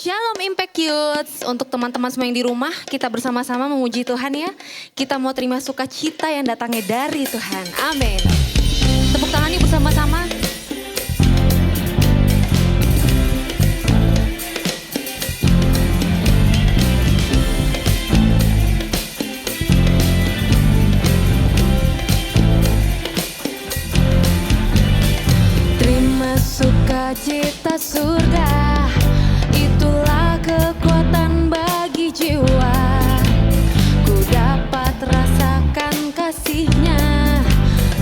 Shalom Impact Youth. Untuk teman-teman semua yang di rumah, kita bersama-sama memuji Tuhan ya. Kita mau terima sukacita yang datangnya dari Tuhan. Amin. Tepuk tangan yuk bersama-sama. Terima sukacita surga. Itulah kekuatan bagi jiwa. Ku dapat rasakan kasih-Nya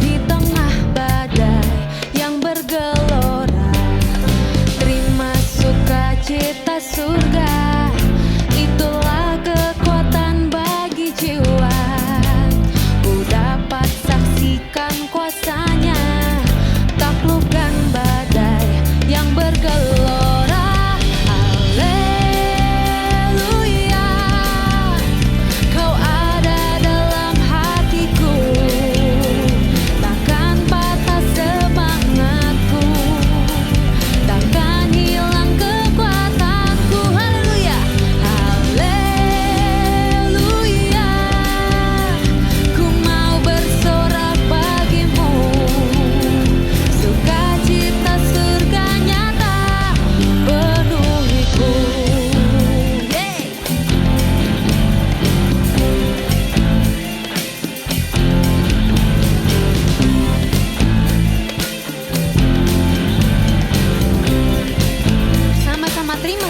di tengah badai yang bergelora. Terima sukacita surga. Itulah kekuatan bagi jiwa. Ku dapat saksikan kuasa-Nya, taklukkan badai yang bergelora.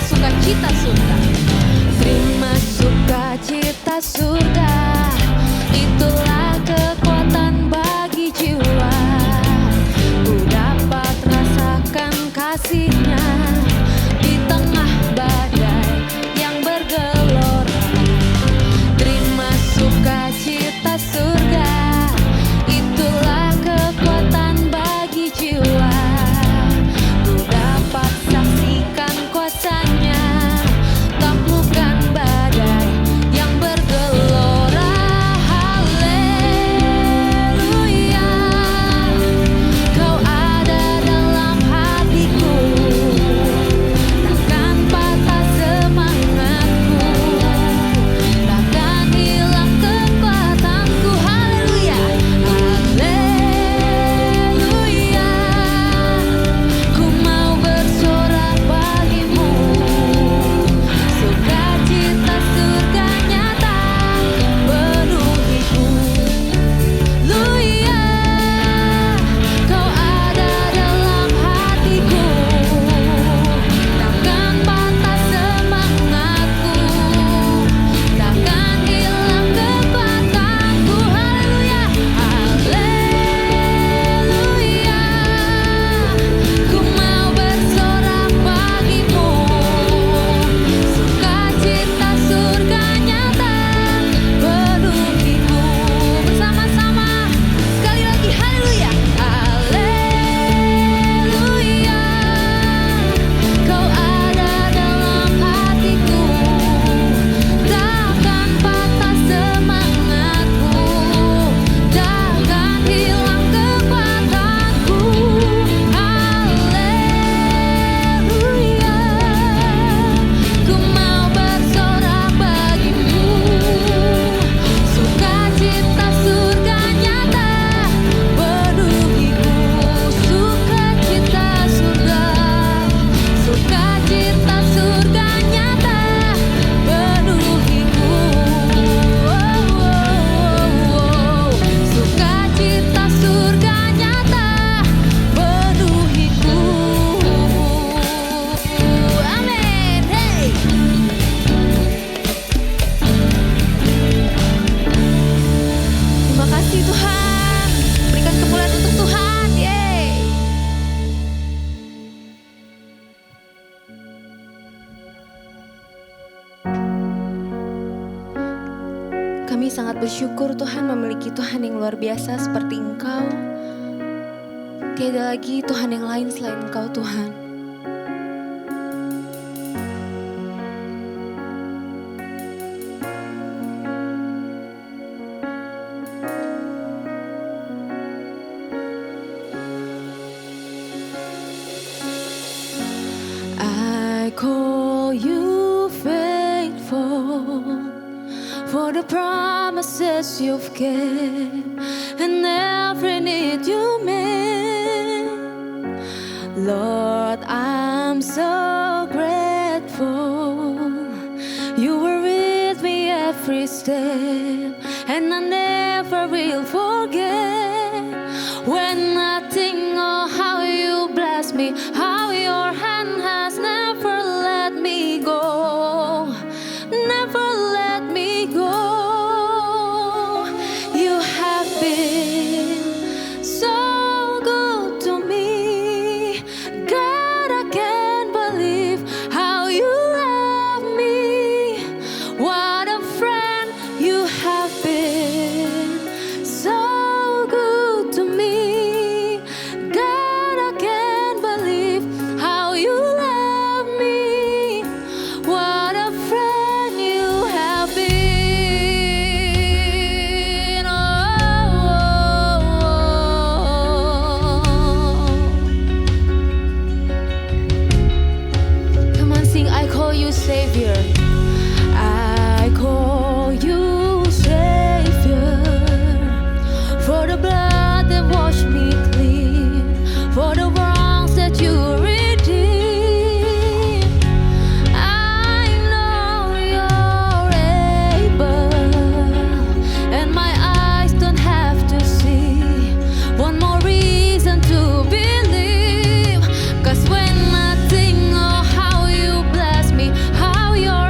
Sukacita surga. Terima sukacita surga. Itulah kekuatan bagi jiwa. Ku dapat rasakan kasih-Nya di tengah badai yang bergelora. Terima sukacita surga. Itulah kekuatan bagi jiwa. Ku dapat saksikan kuasa-Nya, taklukkan badai yang bergelora. Haleluya, Kau ada dalam hatiku, takkan patah semangatku, takkan hilang kekuatanku. Haleluya, haleluya, ku mau bersorak bagimu. Sukacita surga nyata penuhiku. Haleluya, Kau ada dalam hatiku, takkan patah semangatku, takkan hilang kekuatanku. Haleluya, haleluya, ku mau bersorak bagimu. Sukacita surga nyata penuhiku. Bersama-sama sekali lagi, haleluya, haleluya, Kau ada dalam hatiku, takkan patah semangatku, takkan hilang kekuatanku. Haleluya, ku mau bersorak bagimu. Sukacita surga nyata penuhiku. Sukacita surga, sukacita surga nyata penuhiku. Sukacita surga nyata penuhiku. Amin. Hey. Terima kasih Tuhan. Berikan kemuliaan untuk Tuhan. Yeay. Kami sangat bersyukur Tuhan memiliki Tuhan yang luar biasa seperti Engkau. Tiada lagi Tuhan yang lain selain Engkau Tuhan. I call you promises you've kept and every need you met. Lord, I'm so grateful. You were with me every step, and I never will forget. When I think of how you bless me, how your hand has never let me go, never let me go. You have been so good to me, God, I can't believe how you love me. What a friend you have been, so good to me, God, I can't believe how you love me. What a friend you have been. Come on, sing, I call you Savior. I call you Savior, for the blood that washed me clean, for the wrongs that you redeemed. I know you're able, and my eyes don't have to see one more reason to believe. 'Cause when I think of how you bless me, how your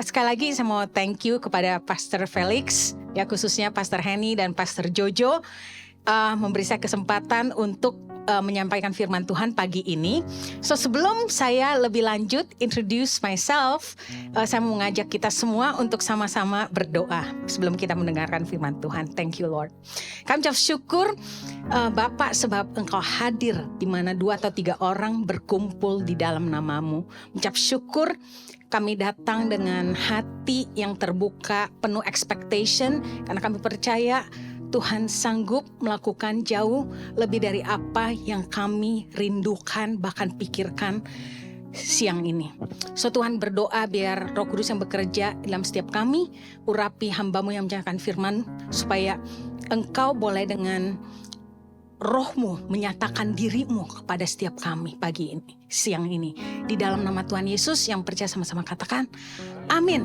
sekali lagi saya mau thank you kepada Pastor Felix, ya khususnya Pastor Henny dan Pastor Jojo, memberi saya kesempatan untuk menyampaikan firman Tuhan pagi ini. So sebelum saya lebih lanjut introduce myself, saya mau mengajak kita semua untuk sama-sama berdoa sebelum kita mendengarkan firman Tuhan. Thank you Lord. Kami ucap syukur Bapak sebab Engkau hadir di mana 2 atau 3 orang berkumpul di dalam nama-Mu. Ucap syukur kami datang dengan hati yang terbuka, penuh expectation, karena kami percaya Tuhan sanggup melakukan jauh lebih dari apa yang kami rindukan bahkan pikirkan siang ini. So Tuhan berdoa biar Roh Kudus yang bekerja dalam setiap kami, urapi hamba-Mu yang menjalankan firman, supaya Engkau boleh dengan Roh-Mu menyatakan diri-Mu kepada setiap kami pagi ini, siang ini. Di dalam nama Tuhan Yesus yang percaya sama-sama katakan, amin.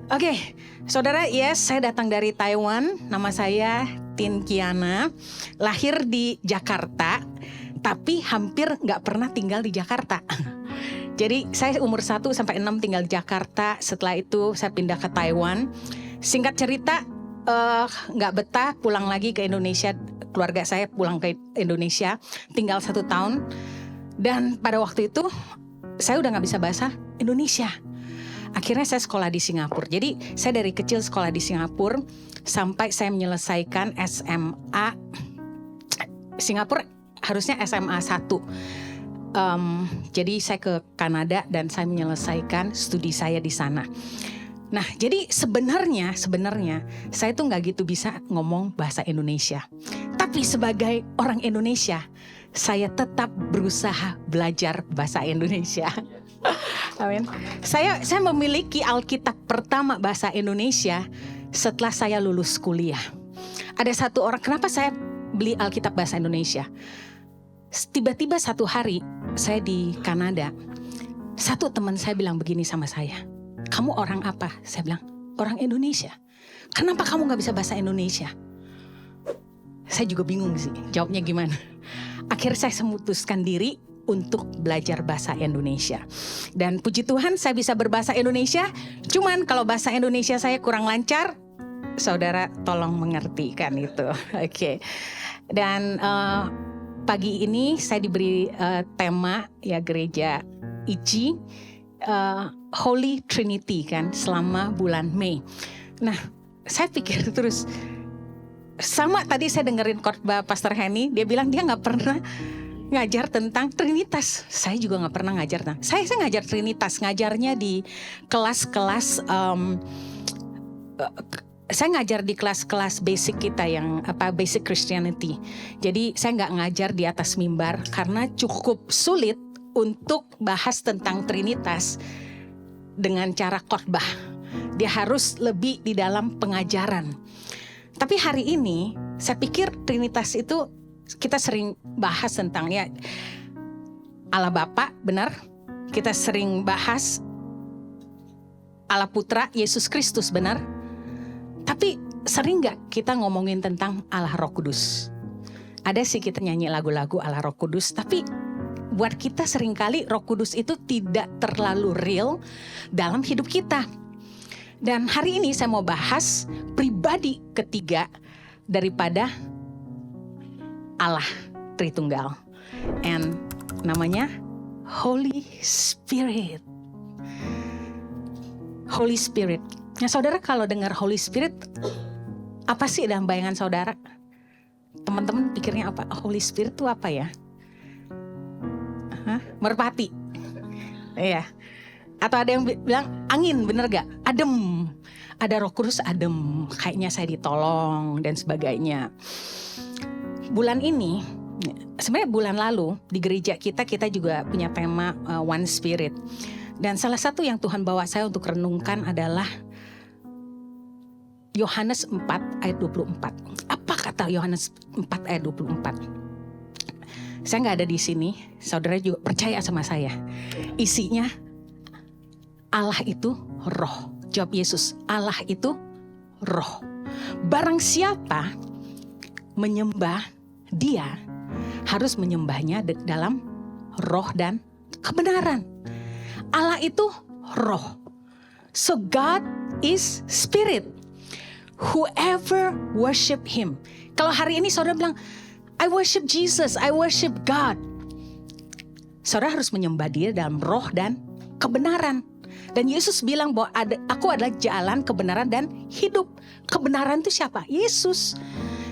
Oke, saudara, yes, saya datang dari Taiwan. Nama saya Tin Kiana, lahir di Jakarta, tapi hampir gak pernah tinggal di Jakarta. Jadi saya umur 1 sampai 6 tinggal di Jakarta. Setelah itu saya pindah ke Taiwan. Singkat cerita, gak betah, pulang lagi ke Indonesia. Keluarga saya pulang ke Indonesia, tinggal 1 tahun. Dan pada waktu itu saya udah gak bisa bahasa Indonesia. Akhirnya saya sekolah di Singapura. Jadi saya dari kecil sekolah di Singapura sampai saya menyelesaikan SMA. Singapura harusnya SMA 1. Jadi saya ke Kanada dan saya menyelesaikan studi saya di sana. Nah, jadi sebenarnya saya tuh nggak gitu bisa ngomong bahasa Indonesia. Tapi sebagai orang Indonesia, saya tetap berusaha belajar bahasa Indonesia. Amin. Saya memiliki Alkitab pertama bahasa Indonesia setelah saya lulus kuliah. Ada satu orang, kenapa saya beli Alkitab bahasa Indonesia? Tiba-tiba satu hari saya di Kanada, satu teman saya bilang begini sama saya, kamu orang apa? Saya bilang, orang Indonesia. Kenapa kamu gak bisa bahasa Indonesia? Saya juga bingung sih, jawabnya gimana. Akhirnya saya memutuskan diri untuk belajar bahasa Indonesia. Dan puji Tuhan saya bisa berbahasa Indonesia. Cuman kalau bahasa Indonesia saya kurang lancar, saudara tolong mengerti kan itu. Oke. Dan pagi ini saya diberi tema ya gereja ICI, Holy Trinity kan selama bulan Mei. Nah saya pikir terus, sama tadi saya dengerin khotbah Pastor Henny, dia bilang dia gak pernah ngajar tentang Trinitas. Saya juga gak pernah ngajar. Saya ngajar Trinitas, ngajarnya di kelas-kelas, saya ngajar di kelas-kelas basic kita yang basic Christianity. Jadi saya gak ngajar di atas mimbar karena cukup sulit untuk bahas tentang Trinitas dengan cara khotbah. Dia harus lebih di dalam pengajaran. Tapi hari ini saya pikir Trinitas itu kita sering bahas tentang ya Allah Bapa, benar. Kita sering bahas Allah Putra, Yesus Kristus, benar. Tapi sering gak kita ngomongin tentang Allah Roh Kudus? Ada sih kita nyanyi lagu-lagu Allah Roh Kudus, tapi buat kita seringkali Roh Kudus itu tidak terlalu real dalam hidup kita. Dan hari ini saya mau bahas pribadi ketiga daripada Allah Tritunggal, and namanya Holy Spirit. Holy Spirit. Nah saudara, kalau dengar Holy Spirit, apa sih dalam bayangan saudara? Teman-teman pikirnya apa? Holy Spirit itu apa ya? Merpati. Iya. Atau ada yang bilang angin, bener gak? Adem. Ada Roh Kudus adem. Kayaknya saya ditolong dan sebagainya. Bulan ini, sebenarnya bulan lalu di gereja kita juga punya tema One Spirit. Dan salah satu yang Tuhan bawa saya untuk renungkan adalah Yohanes 4 ayat 24. Apa kata Yohanes 4 ayat 24? Saya gak ada di sini, saudara juga percaya sama saya. Isinya, Allah itu roh. Jawab Yesus, Allah itu roh. Barang siapa menyembah Dia, harus menyembahnya dalam roh dan kebenaran. Allah itu roh. So God is spirit. Whoever worship him. Kalau hari ini saudara bilang, I worship Jesus, I worship God. Saudara harus menyembah dia dalam roh dan kebenaran. Dan Yesus bilang bahwa aku adalah jalan, kebenaran, dan hidup. Kebenaran itu siapa? Yesus.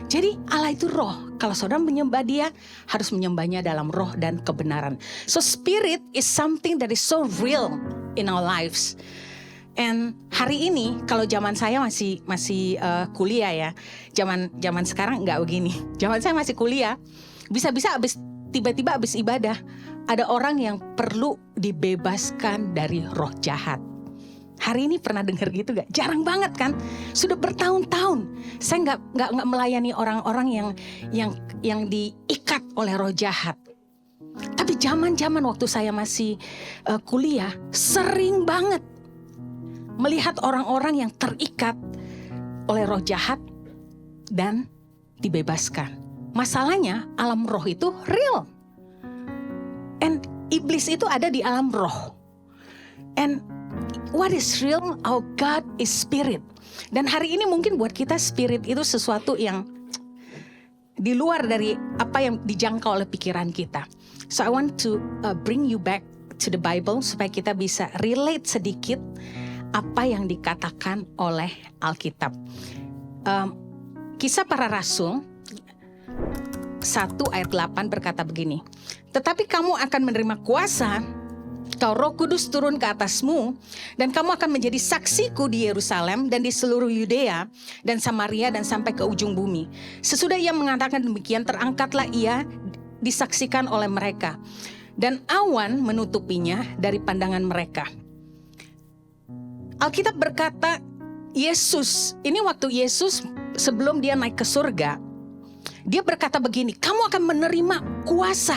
Jadi Allah itu roh. Kalau saudara menyembah dia, harus menyembahnya dalam roh dan kebenaran. So spirit is something that is so real in our lives. And hari ini, kalau zaman saya masih kuliah ya, zaman sekarang nggak begini. Zaman saya masih kuliah, bisa-bisa tiba-tiba abis ibadah, ada orang yang perlu dibebaskan dari roh jahat. Hari ini pernah dengar gitu gak? Jarang banget kan? Sudah bertahun-tahun saya nggak melayani orang-orang yang diikat oleh roh jahat. Tapi zaman waktu saya masih kuliah, sering banget melihat orang-orang yang terikat oleh roh jahat dan dibebaskan. Masalahnya alam roh itu real. And iblis itu ada di alam roh. And what is real? Our God is spirit. Dan hari ini mungkin buat kita spirit itu sesuatu yang di luar dari apa yang dijangkau oleh pikiran kita. So I want to bring you back to the Bible supaya kita bisa relate sedikit apa yang dikatakan oleh Alkitab. Kisah Para Rasul 1 ayat 8 berkata begini. Tetapi kamu akan menerima kuasa, kau Roh Kudus turun ke atasmu, dan kamu akan menjadi saksiku di Yerusalem dan di seluruh Yudea dan Samaria dan sampai ke ujung bumi. Sesudah ia mengatakan demikian, terangkatlah ia disaksikan oleh mereka, dan awan menutupinya dari pandangan mereka. Alkitab berkata, Yesus, ini waktu Yesus sebelum dia naik ke surga, dia berkata begini, kamu akan menerima kuasa.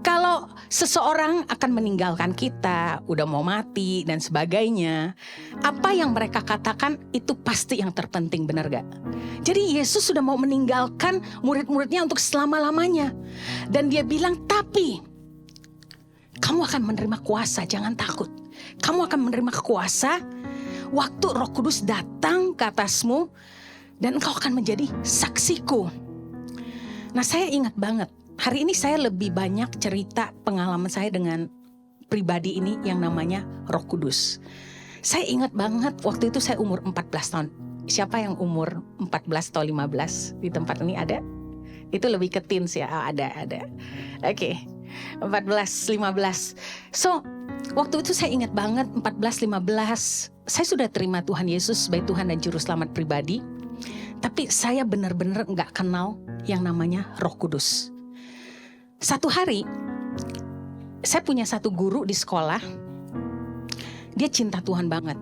Kalau seseorang akan meninggalkan kita, udah mau mati dan sebagainya, apa yang mereka katakan itu pasti yang terpenting, benar gak? Jadi Yesus sudah mau meninggalkan murid-muridnya untuk selama-lamanya. Dan dia bilang, tapi kamu akan menerima kuasa, jangan takut. Kamu akan menerima kuasa waktu Roh Kudus datang ke atasmu dan engkau akan menjadi saksiku. Nah, saya ingat banget, hari ini saya lebih banyak cerita pengalaman saya dengan pribadi ini yang namanya Roh Kudus. Saya ingat banget waktu itu saya umur 14 tahun. Siapa yang umur 14 atau 15 di tempat ini ada? Itu lebih ke teens ya, ada. Oke. 14, 15. So, waktu itu saya ingat banget 14, 15. Saya sudah terima Tuhan Yesus sebagai Tuhan dan Juru Selamat pribadi. Tapi saya benar-benar gak kenal yang namanya Roh Kudus. Satu hari, saya punya satu guru di sekolah. Dia cinta Tuhan banget.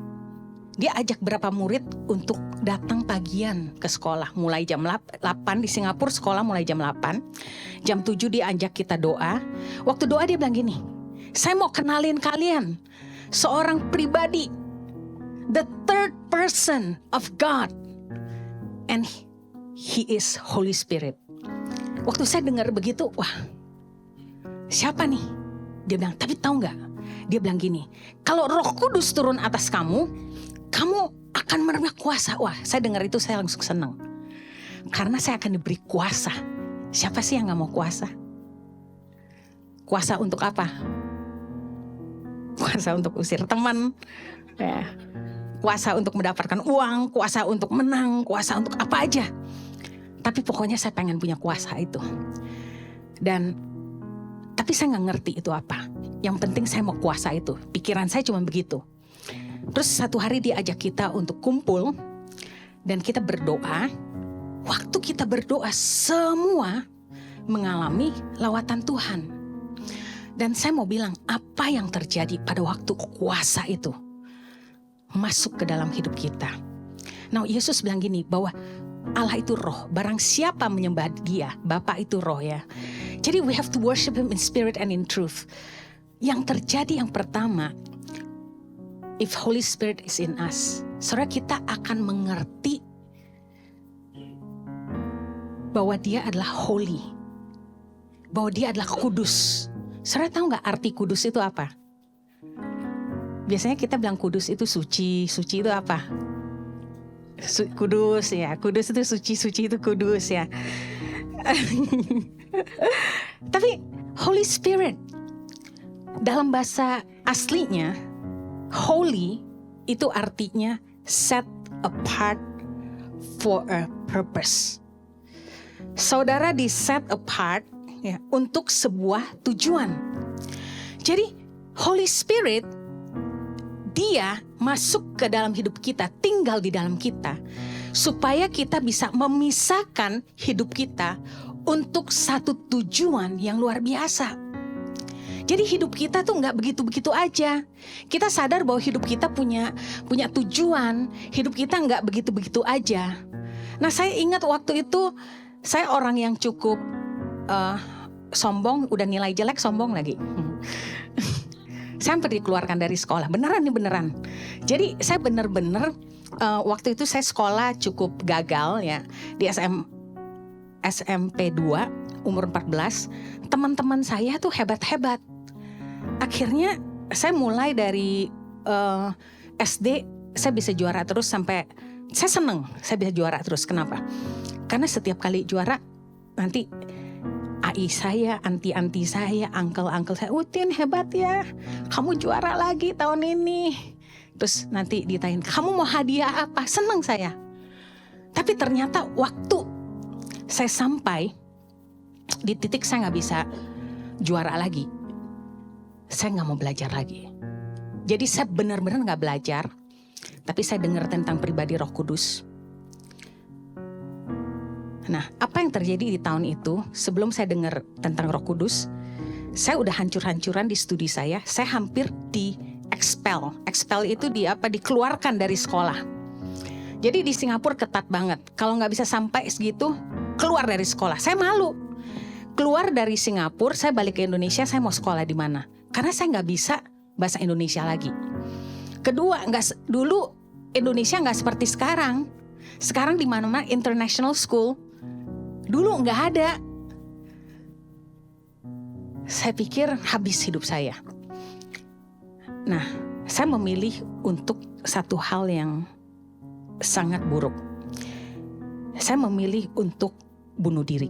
Dia ajak berapa murid untuk datang pagian ke sekolah. Mulai jam 8 di Singapura, sekolah mulai jam 8. Jam 7 dia ajak kita doa. Waktu doa dia bilang gini, saya mau kenalin kalian seorang pribadi, the third person of God, and he is Holy Spirit. Waktu saya dengar begitu, wah, siapa nih? Dia bilang, tapi tahu nggak? Dia bilang gini, kalau Roh Kudus turun atas kamu, kamu akan menerima kuasa. Wah, saya dengar itu saya langsung senang, karena saya akan diberi kuasa. Siapa sih yang nggak mau kuasa? Kuasa untuk apa? Kuasa untuk usir teman, ya. Kuasa untuk mendapatkan uang, kuasa untuk menang, kuasa untuk apa aja. Tapi pokoknya saya pengen punya kuasa itu. Tapi saya gak ngerti itu apa. Yang penting saya mau kuasa itu. Pikiran saya cuma begitu. Terus satu hari dia ajak kita untuk kumpul. Dan kita berdoa. Waktu kita berdoa semua mengalami lawatan Tuhan. Dan saya mau bilang apa yang terjadi pada waktu kuasa itu masuk ke dalam hidup kita. Nah, Yesus bilang gini, bahwa Allah itu roh. Barang siapa menyembah dia, Bapa itu roh ya. Jadi we have to worship him in spirit and in truth. Yang terjadi yang pertama, if Holy Spirit is in us, saudara, kita akan mengerti bahwa dia adalah holy. Bahwa dia adalah kudus. Saudara tahu gak arti kudus itu apa? Biasanya kita bilang kudus itu suci. Suci itu apa? Kudus ya. Kudus itu suci. Suci itu kudus ya. Tapi Holy Spirit dalam bahasa aslinya, holy itu artinya set apart for a purpose. Saudara di set apart ya, untuk sebuah tujuan. Jadi Holy Spirit dia masuk ke dalam hidup kita, tinggal di dalam kita, supaya kita bisa memisahkan hidup kita untuk satu tujuan yang luar biasa. Jadi hidup kita tuh nggak begitu-begitu aja. Kita sadar bahwa hidup kita punya tujuan. Hidup kita nggak begitu-begitu aja. Nah, saya ingat waktu itu saya orang yang cukup sombong, udah nilai jelek sombong lagi. Saya hampir dikeluarkan dari sekolah, beneran. Jadi saya bener-bener waktu itu saya sekolah cukup gagal ya di SMP 2 umur 14. Teman-teman saya tuh hebat-hebat. Akhirnya saya mulai dari SD saya bisa juara terus sampai saya seneng saya bisa juara terus. Kenapa? Karena setiap kali juara nanti AI saya, anti saya, uncle saya, Tin hebat ya, kamu juara lagi tahun ini. Terus nanti ditanyain, kamu mau hadiah apa? Seneng saya. Tapi ternyata waktu saya sampai di titik saya nggak bisa juara lagi, saya nggak mau belajar lagi. Jadi saya benar-benar nggak belajar, tapi saya dengar tentang pribadi Roh Kudus. Nah, apa yang terjadi di tahun itu, sebelum saya dengar tentang Roh Kudus, saya udah hancur-hancuran di studi saya hampir di expel. Expel itu dikeluarkan dari sekolah. Jadi di Singapura ketat banget. Kalau nggak bisa sampai segitu, keluar dari sekolah. Saya malu. Keluar dari Singapura, saya balik ke Indonesia, saya mau sekolah di mana? Karena saya nggak bisa bahasa Indonesia lagi. Kedua, dulu Indonesia nggak seperti sekarang. Sekarang di mana-mana international school. Dulu nggak ada. Saya pikir habis hidup saya. Nah, saya memilih untuk satu hal yang sangat buruk. Saya memilih untuk bunuh diri.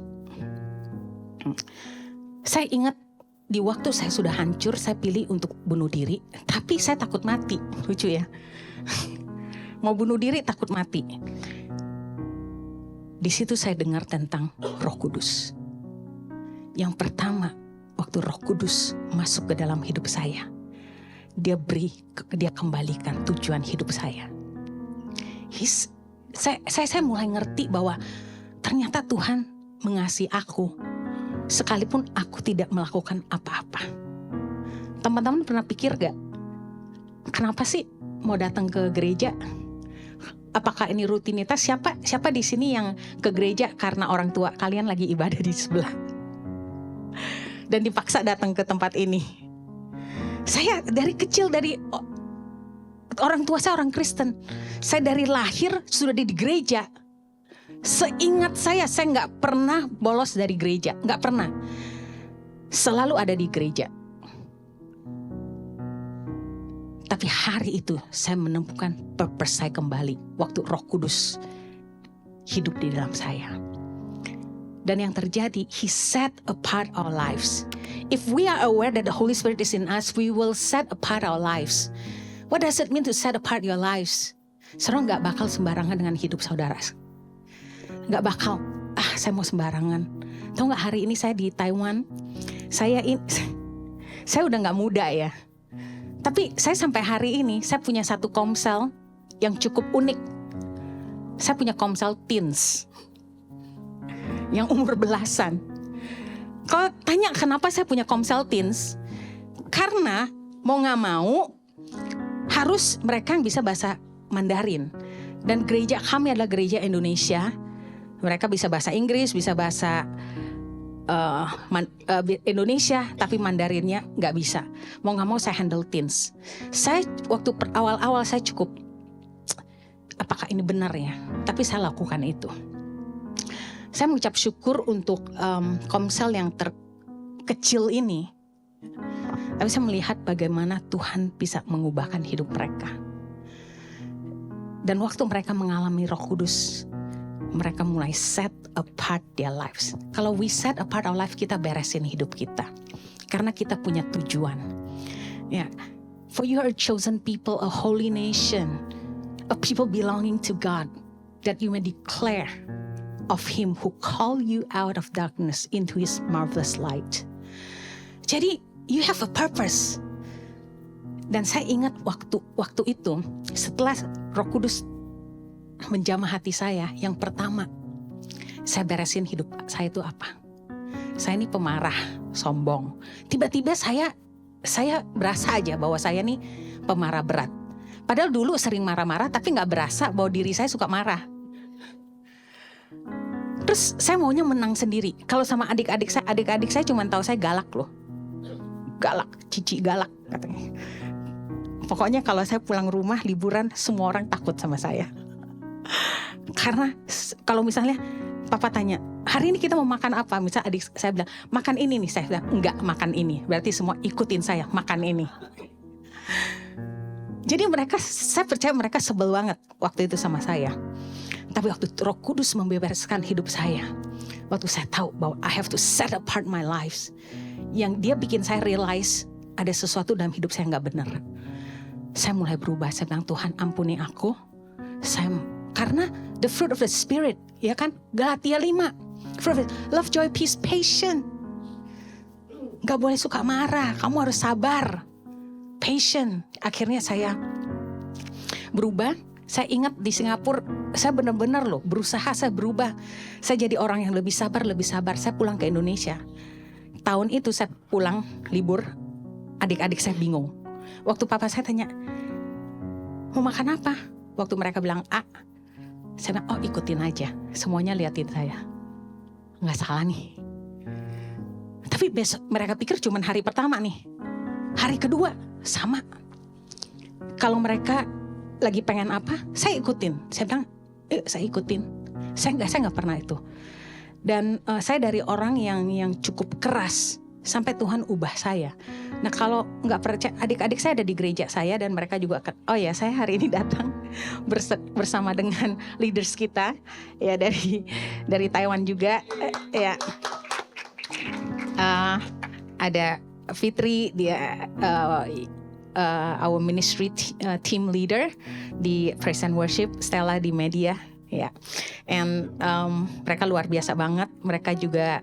Saya ingat di waktu saya sudah hancur, saya pilih untuk bunuh diri. Tapi saya takut mati. Lucu ya. Mau bunuh diri takut mati. Di situ saya dengar tentang Roh Kudus. Yang pertama, waktu Roh Kudus masuk ke dalam hidup saya, dia kembalikan tujuan hidup saya. Saya mulai ngerti bahwa ternyata Tuhan mengasihi aku, sekalipun aku tidak melakukan apa-apa. Teman-teman pernah pikir gak, kenapa sih mau datang ke gereja? Apakah ini rutinitas? Siapa di sini yang ke gereja karena orang tua kalian lagi ibadah di sebelah dan dipaksa datang ke tempat ini? Saya dari kecil, dari orang tua saya orang Kristen. Saya dari lahir sudah di gereja. Seingat saya nggak pernah bolos dari gereja, nggak pernah. Selalu ada di gereja. Tapi hari itu saya menemukan purpose saya kembali. Waktu Roh Kudus hidup di dalam saya. Dan yang terjadi, He set apart our lives. If we are aware that the Holy Spirit is in us, we will set apart our lives. What does it mean to set apart your lives? Saudara gak bakal sembarangan dengan hidup saudara. Gak bakal, saya mau sembarangan. Tahu gak, hari ini saya di Taiwan, saya udah gak muda ya. Tapi saya sampai hari ini, saya punya satu komsel yang cukup unik. Saya punya komsel teens yang umur belasan. Kalau tanya kenapa saya punya komsel teens, karena mau gak mau harus mereka yang bisa bahasa Mandarin. Dan gereja kami adalah gereja Indonesia. Mereka bisa bahasa Inggris, bisa bahasa Indonesia, tapi Mandarinnya nggak bisa. Mau nggak mau saya handle teens. Saya waktu awal-awal saya cukup, apakah ini benar ya? Tapi saya lakukan itu. Saya mengucap syukur untuk komsel yang terkecil ini. Tapi saya melihat bagaimana Tuhan bisa mengubahkan hidup mereka. Dan waktu mereka mengalami Roh Kudus, mereka mulai set apart their lives. Kalau we set apart our life, kita beresin hidup kita. Karena kita punya tujuan. Ya, for you are a chosen people, a holy nation, a people belonging to God, that you may declare of Him who called you out of darkness into His marvelous light. Jadi, you have a purpose. Dan saya ingat waktu itu, setelah Roh Kudus menjamah hati saya, yang pertama saya beresin hidup saya itu apa? Saya ini pemarah, sombong. Tiba-tiba saya berasa aja bahwa saya nih pemarah berat. Padahal dulu sering marah-marah, tapi gak berasa bahwa diri saya suka marah. Terus saya maunya menang sendiri. Kalau sama adik-adik saya cuma tahu saya galak loh. Galak, cici galak katanya. Pokoknya kalau saya pulang rumah liburan, semua orang takut sama saya. Karena kalau misalnya papa tanya, hari ini kita mau makan apa? Misal adik saya bilang, makan ini nih. Saya bilang, enggak makan ini. Berarti semua ikutin saya, makan ini. Jadi saya percaya mereka sebel banget waktu itu sama saya. Tapi waktu Roh Kudus membebaskan hidup saya, waktu saya tahu bahwa I have to set apart my lives, yang dia bikin saya realize ada sesuatu dalam hidup saya gak benar. Saya mulai berubah. Saya bilang, Tuhan ampuni aku. Karena the fruit of the spirit, ya kan? Galatia 5. Fruit of love, joy, peace, patience. Gak boleh suka marah. Kamu harus sabar. Patient. Akhirnya saya berubah. Saya ingat di Singapura, saya benar-benar loh berusaha, saya berubah. Saya jadi orang yang lebih sabar. Saya pulang ke Indonesia. Tahun itu saya pulang libur, adik-adik saya bingung. Waktu papa saya tanya, mau makan apa? Waktu mereka bilang A, saya bilang, oh ikutin aja. Semuanya liatin saya. Gak salah nih. Tapi besok mereka pikir cuma hari pertama nih. Hari kedua sama. Kalau mereka lagi pengen apa, saya ikutin. Saya bilang, saya ikutin. Saya nggak pernah itu. Dan saya dari orang yang cukup keras sampai Tuhan ubah saya. Nah kalau nggak percaya, adik-adik saya ada di gereja saya dan mereka juga oh ya, saya hari ini datang bersama dengan leaders kita ya dari Taiwan juga ya. Ada Fitri, dia our ministry team leader di Praise and Worship, Stella di media ya. And mereka luar biasa banget. Mereka juga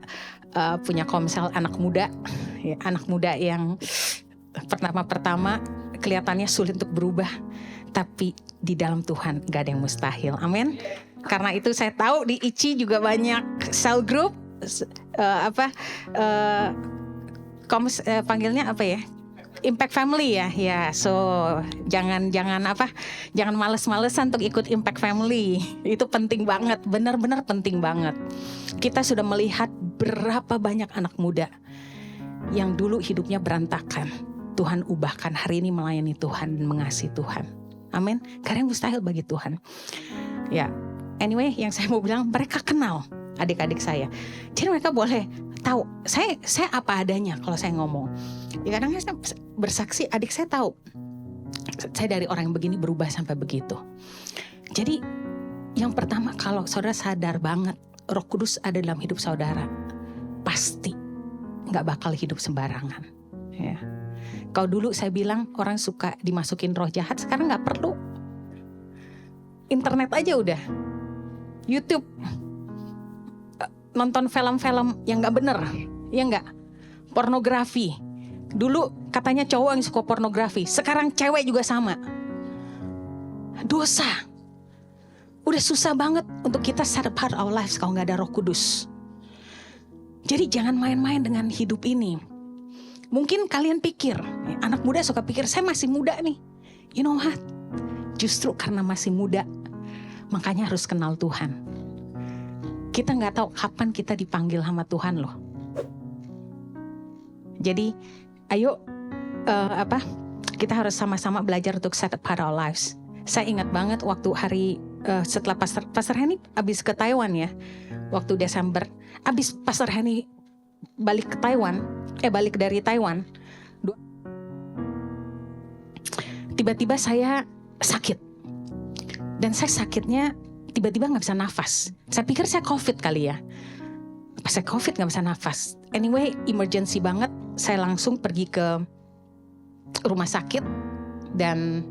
punya komsel anak muda ya, anak muda yang pertama kelihatannya sulit untuk berubah, tapi di dalam Tuhan gak ada yang mustahil. Amin. Karena itu saya tahu di ICI juga banyak cell group panggilnya apa ya? Impact Family ya. So jangan males-malesan untuk ikut Impact Family. Itu penting banget, benar-benar penting banget. Kita sudah melihat berapa banyak anak muda yang dulu hidupnya berantakan, Tuhan ubahkan, hari ini melayani Tuhan dan mengasihi Tuhan. Amin. Karena yang mustahil bagi Tuhan. Ya, anyway, yang saya mau bilang, mereka kenal adik-adik saya. Jadi mereka boleh tahu saya apa adanya kalau saya ngomong. Ya kadang saya bersaksi, adik saya tahu saya dari orang yang begini berubah sampai begitu. Jadi yang pertama, kalau saudara sadar banget Roh Kudus ada dalam hidup saudara, pasti gak bakal hidup sembarangan ya. Kalau dulu saya bilang orang suka dimasukin roh jahat, sekarang gak perlu. Internet aja udah, YouTube, nonton film-film yang gak bener, ya gak? Pornografi. Dulu katanya cowok yang suka pornografi, sekarang cewek juga sama. Dosa. Udah susah banget untuk kita set apart our lives kalau gak ada Roh Kudus. Jadi jangan main-main dengan hidup ini. Mungkin kalian pikir, anak muda suka pikir, saya masih muda nih. You know what? Justru karena masih muda, makanya harus kenal Tuhan. Kita gak tahu kapan kita dipanggil sama Tuhan loh. Jadi ayo kita harus sama-sama belajar untuk set apart our lives. Saya ingat banget waktu hari setelah Pastor Henny abis ke Taiwan ya, waktu Desember, abis Pastor Henny balik dari Taiwan, tiba-tiba saya sakit. Dan saya sakitnya tiba-tiba gak bisa nafas. Saya pikir saya COVID kali ya. Pas saya COVID gak bisa nafas. Anyway, emergency banget. Saya langsung pergi ke rumah sakit. Dan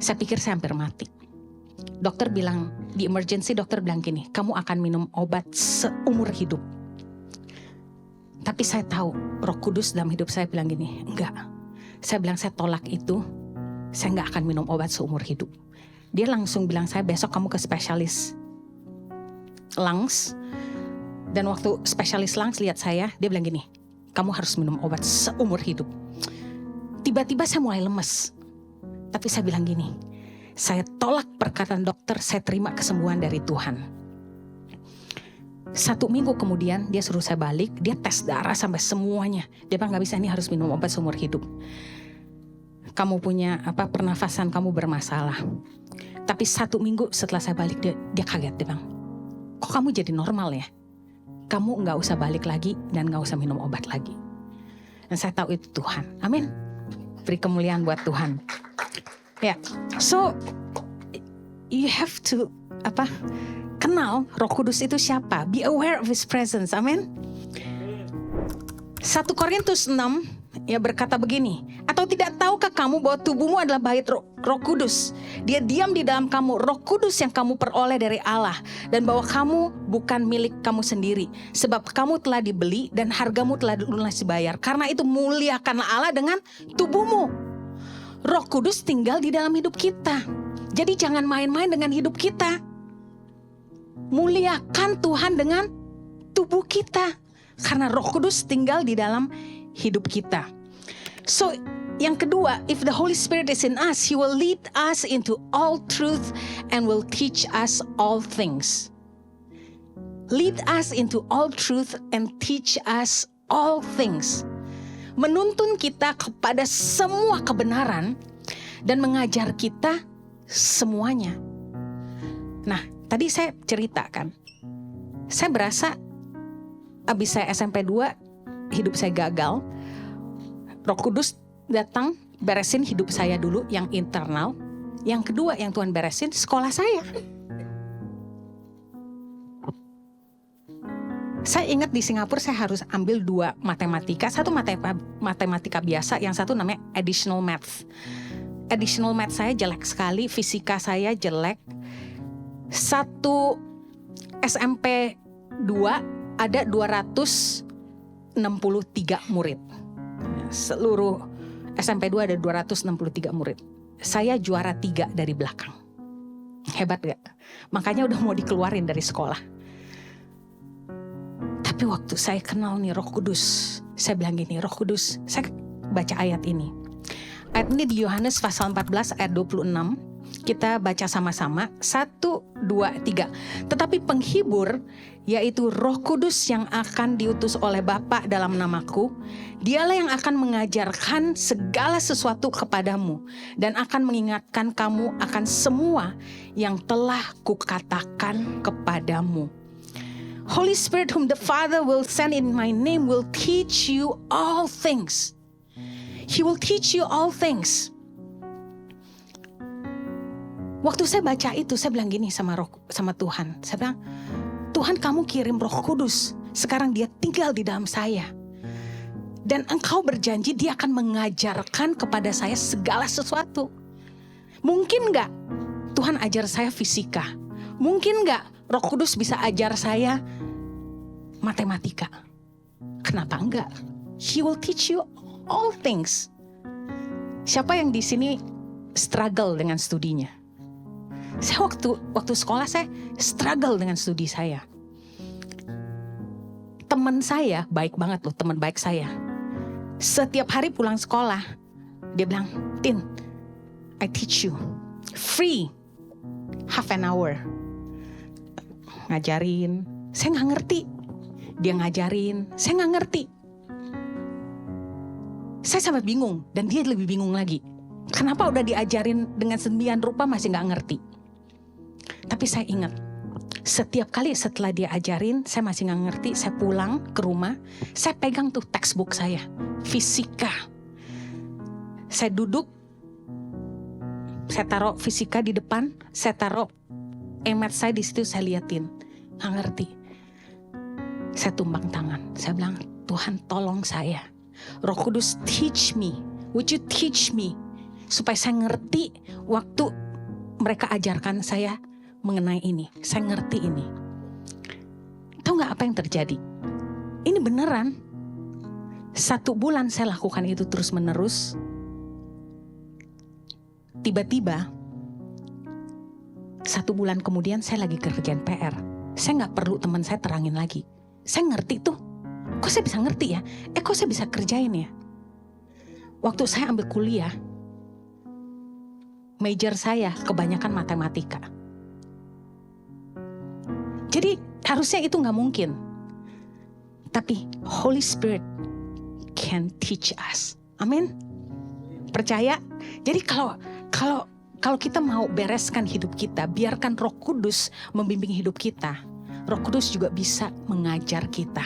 saya pikir saya hampir mati. Dokter bilang, di emergency dokter bilang gini, kamu akan minum obat seumur hidup. Tapi saya tahu Roh Kudus dalam hidup saya bilang gini, enggak. Saya bilang saya tolak itu, saya enggak akan minum obat seumur hidup. Dia langsung bilang saya besok kamu ke spesialis lungs. Dan waktu spesialis lungs lihat saya, dia bilang gini, kamu harus minum obat seumur hidup. Tiba-tiba saya mulai lemes. Tapi saya bilang gini, saya tolak perkataan dokter, saya terima kesembuhan dari Tuhan. 1 minggu kemudian dia suruh saya balik, dia tes darah sampai semuanya. Dia bilang gak bisa, ini harus minum obat seumur hidup. Kamu punya pernafasan kamu bermasalah. Tapi 1 minggu setelah saya balik dia kaget, dia bilang, kok kamu jadi normal ya? Kamu gak usah balik lagi dan gak usah minum obat lagi. Dan saya tahu itu Tuhan. Amin. Beri kemuliaan buat Tuhan. Ya, so you have to kenal Roh Kudus itu siapa. Be aware of His presence. Amin. 1 Korintus 6 ya berkata begini, atau tidak tahukah kamu bahwa tubuhmu adalah bait Roh Kudus? Dia diam di dalam kamu, Roh Kudus yang kamu peroleh dari Allah, dan bahwa kamu bukan milik kamu sendiri, sebab kamu telah dibeli dan hargamu telah lunas dibayar. Karena itu muliakanlah Allah dengan tubuhmu. Roh Kudus tinggal di dalam hidup kita. Jadi jangan main-main dengan hidup kita. Muliakan Tuhan dengan tubuh kita. Karena Roh Kudus tinggal di dalam hidup kita. So, yang kedua, if the Holy Spirit is in us, He will lead us into all truth and will teach us all things. Lead us into all truth and teach us all things. Menuntun kita kepada semua kebenaran dan mengajar kita semuanya. Nah, tadi saya ceritakan, saya berasa abis saya SMP 2, hidup saya gagal. Roh Kudus datang beresin hidup saya dulu yang internal. Yang kedua yang Tuhan beresin sekolah saya. Saya ingat di Singapura saya harus ambil 2 matematika. Satu matematika biasa, yang satu namanya additional math. Additional math saya jelek sekali, fisika saya jelek. Satu SMP 2 ada 263 murid. Seluruh SMP 2 ada 263 murid. Saya juara 3 dari belakang. Hebat gak? Makanya udah mau dikeluarin dari sekolah. Tapi waktu saya kenal nih Roh Kudus, saya bilang gini, Roh Kudus, saya baca ayat ini. Ayat ini di Yohanes pasal 14 ayat 26. Kita baca sama-sama. 1, 2, 3. Tetapi penghibur, yaitu Roh Kudus yang akan diutus oleh Bapa dalam namaku, Dialah yang akan mengajarkan segala sesuatu kepadamu dan akan mengingatkan kamu akan semua yang telah kukatakan kepadamu. Holy Spirit whom the Father will send in my name will teach you all things. He will teach you all things. Waktu saya baca itu, saya bilang gini sama Tuhan. Saya bilang, Tuhan, kamu kirim Roh Kudus. Sekarang dia tinggal di dalam saya. Dan engkau berjanji dia akan mengajarkan kepada saya segala sesuatu. Mungkin gak Tuhan ajar saya fisika? Mungkin gak Roh Kudus bisa ajar saya matematika? Kenapa enggak? He will teach you all things. Siapa yang di sini struggle dengan studinya? Saya waktu sekolah saya struggle dengan studi saya. Teman saya baik banget loh, teman baik saya. Setiap hari pulang sekolah, dia bilang, Tin, I teach you free half an hour. Ngajarin, saya nggak ngerti. Dia ngajarin, saya nggak ngerti. Saya sampai bingung dan dia lebih bingung lagi. Kenapa udah diajarin dengan sedemikian rupa masih nggak ngerti? Tapi saya ingat, setiap kali setelah dia ajarin, saya masih nggak ngerti. Saya pulang ke rumah, saya pegang tuh textbook saya, fisika. Saya duduk Saya taruh fisika di depan, saya taruh emet saya di situ, saya liatin, nggak ngerti. Saya tumbang tangan, saya bilang, Tuhan tolong saya. Roh Kudus teach me, would you teach me, supaya saya ngerti waktu mereka ajarkan saya mengenai ini, saya ngerti ini. Tahu nggak apa yang terjadi? Ini beneran. 1 bulan saya lakukan itu terus menerus. Tiba-tiba 1 bulan kemudian saya lagi kerjaan PR. Saya gak perlu teman saya terangin lagi. Saya ngerti tuh. Kok saya bisa ngerti ya? Kok saya bisa kerjain ya? Waktu saya ambil kuliah, major saya kebanyakan matematika. Jadi harusnya itu gak mungkin. Tapi Holy Spirit can teach us. Amin. Percaya? Jadi kalau kita mau bereskan hidup kita, biarkan Roh Kudus membimbing hidup kita. Roh Kudus juga bisa mengajar kita.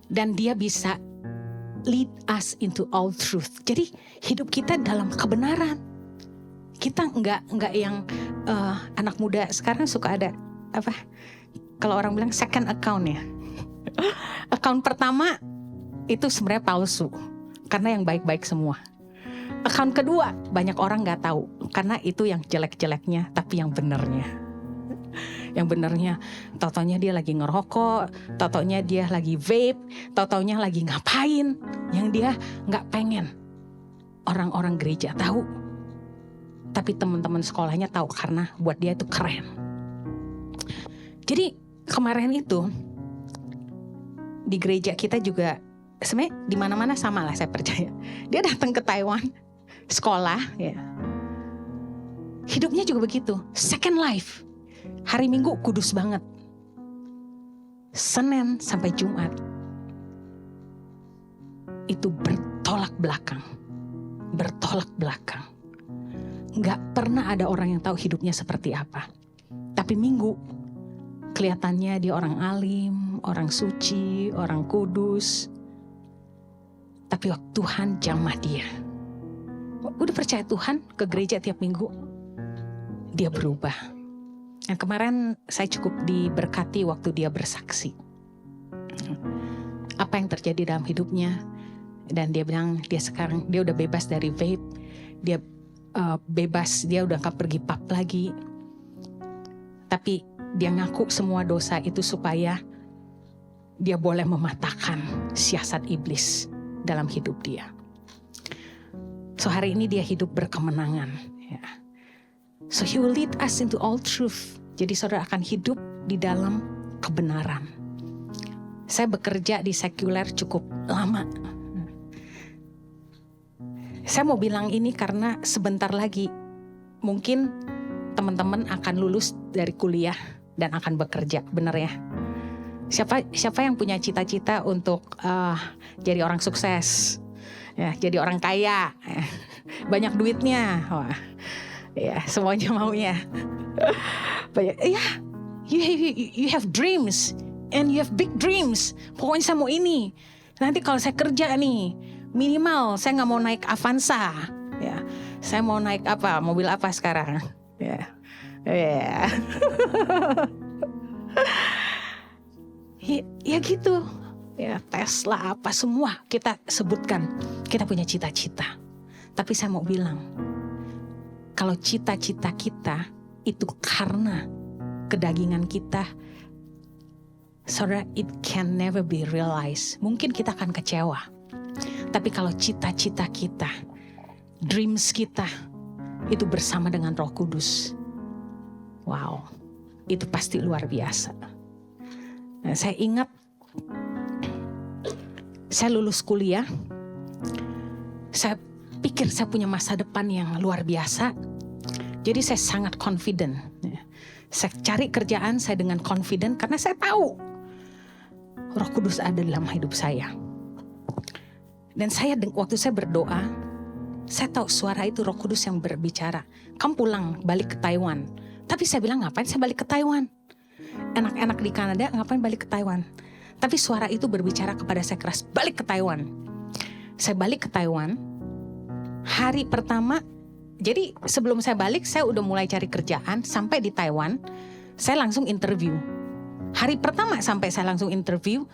Dan dia bisa lead us into all truth. Jadi hidup kita dalam kebenaran. Kita enggak yang anak muda sekarang suka ada apa? Kalau orang bilang second account ya. Account pertama itu sebenarnya palsu. Karena yang baik-baik semua. Account kedua banyak orang gak tahu karena itu yang jelek-jeleknya, tapi yang benernya. Yang benernya tau-taunya dia lagi ngerokok, tau-taunya dia lagi vape, tau-taunya lagi ngapain yang dia gak pengen orang-orang gereja tahu. Tapi teman-teman sekolahnya tahu karena buat dia itu keren. Jadi kemarin itu di gereja kita juga sebenarnya di mana-mana sama lah, saya percaya. Dia datang ke Taiwan sekolah ya. Hidupnya juga begitu. Second life. Hari Minggu kudus banget. Senin sampai Jumat itu bertolak belakang. Bertolak belakang. Gak pernah ada orang yang tahu hidupnya seperti apa. Tapi Minggu kelihatannya dia orang alim, orang suci, orang kudus. Tapi waktu Tuhan jamah dia. Udah percaya Tuhan ke gereja tiap minggu. Dia berubah. Dan kemarin saya cukup diberkati waktu dia bersaksi. Apa yang terjadi dalam hidupnya. Dan dia bilang dia sekarang dia udah bebas dari vape. Dia bebas, dia udah gak pergi pub lagi. Tapi dia ngaku semua dosa itu supaya dia boleh mematahkan siasat iblis dalam hidup dia. So hari ini dia hidup berkemenangan. Ya. So he will lead us into all truth. Jadi saudara akan hidup di dalam kebenaran. Saya bekerja di sekuler cukup lama. Saya mau bilang ini karena sebentar lagi mungkin teman-teman akan lulus dari kuliah dan akan bekerja, benar ya? Siapa yang punya cita-cita untuk jadi orang sukses? Ya, jadi orang kaya, banyak duitnya, wah, ya semuanya maunya. Ya, you have dreams and you have big dreams. Pokoknya saya mau ini. Nanti kalau saya kerja nih, minimal saya nggak mau naik Avanza, ya, saya mau naik apa, mobil apa sekarang, ya, ya, ya gitu. Ya, Tesla apa semua kita sebutkan. Kita punya cita-cita. Tapi saya mau bilang, kalau cita-cita kita itu karena kedagingan kita, saudara, it can never be realized. Mungkin kita akan kecewa. Tapi kalau cita-cita kita, dreams kita, itu bersama dengan Roh Kudus, wow, itu pasti luar biasa. Nah, saya ingat saya lulus kuliah, saya pikir saya punya masa depan yang luar biasa. Jadi saya sangat confident. Saya cari kerjaan saya dengan confident karena saya tahu Roh Kudus ada dalam hidup saya. Dan waktu saya berdoa, saya tahu suara itu Roh Kudus yang berbicara. Kamu pulang, balik ke Taiwan. Tapi saya bilang, ngapain saya balik ke Taiwan? Enak-enak di Kanada, ngapain balik ke Taiwan? Tapi suara itu berbicara kepada saya keras, balik ke Taiwan. Saya balik ke Taiwan. Hari pertama Jadi sebelum saya balik, saya udah mulai cari kerjaan. Sampai di Taiwan, saya langsung interview. Hari pertama sampai saya langsung interview,